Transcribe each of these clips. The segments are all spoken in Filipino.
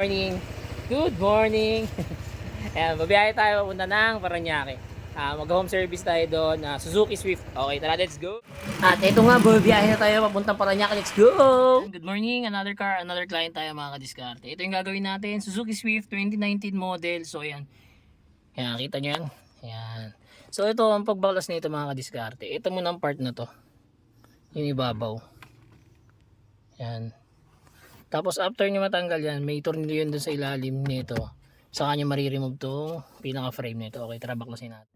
Morning. Good morning. Ayan, babiyahe tayo papunta ng Parañaque. Mag-home service tayo doon, Suzuki Swift. Okay, tara, let's go. At ito nga, babiyahe na tayo papuntang Parañaque. Let's go! Good morning, another car, another client tayo mga kadiskarte. Ito yung gagawin natin, Suzuki Swift 2019 model. So, ayan. Ayan, kita nyo yan. Ayan. So, ito ang pagbaklas nito mga kadiskarte. Ito muna ang part na to. Yung ibabaw. Ayan. Tapos after nyo matanggal yan, may tornilyo yun dun sa ilalim nito. Saka nyo mariremove tong pinaka-frame nito. Okay, tara baklasin natin.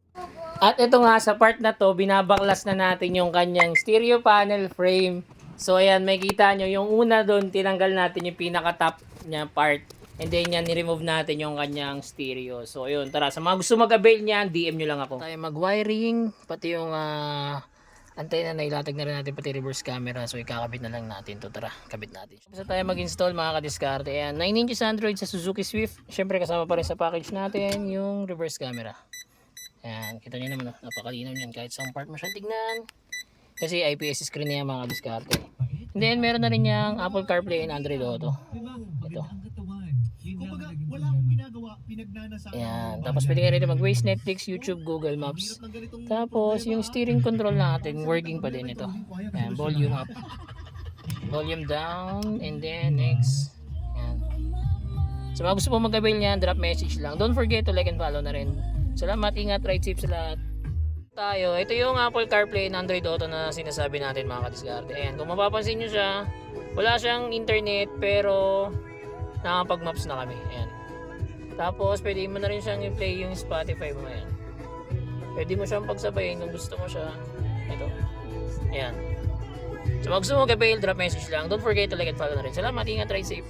At ito nga, sa part na to, binabaklas na natin yung kanyang stereo panel frame. So ayan, may kita nyo, yung una dun, tinanggal natin yung pinaka-top niya part. And then yan, niremove natin yung kanyang stereo. So ayun, tara, sa mga gusto mag-avail niyan, DM nyo lang ako. Tayo mag-wiring, pati yung antena na ilatag na rin natin, pati reverse camera. So ikakabit na lang natin to. Tara, kabit natin. Basta tayo mag-install mga kadiskarte. Ayan, 9 inches Android sa Suzuki Swift. Syempre kasama pa rin sa package natin yung reverse camera. Ayan, kita nyo naman, napakalinaw yan kahit sa part mo siyang tignan. Kasi IPS screen na yan mga kadiskarte. And then meron na rin yung Apple CarPlay and Android Auto. Ito. Kumbaga, wala akong ginagawa, pinagnanasa. Ayan, tapos pwede ka rin mag-Waze, Netflix, YouTube, Google Maps. Tapos yung steering control natin, working pa din ito. Ayan, volume up, volume down, and then next. Ayan. So mga gusto po mag-avail niyan, drop message lang. Don't forget to like and follow na rin. Salamat, ingat, ride safe sa lahat. Tayo, ito yung Apple CarPlay and Android Auto na sinasabi natin mga kadiskarte. Ayan, kung mapapansin nyo siya, wala siyang internet pero nakapag-maps na kami. Ayan. Tapos, pwede mo na rin siyang i-play yung Spotify mo. Ayan. Pwede mo siyang pagsabayin kung gusto mo siya. Ito. Ayan. So, mag gusto mo mag-avail, drop message lang. Don't forget to like and follow na rin. Salamat, ingat, ride safe.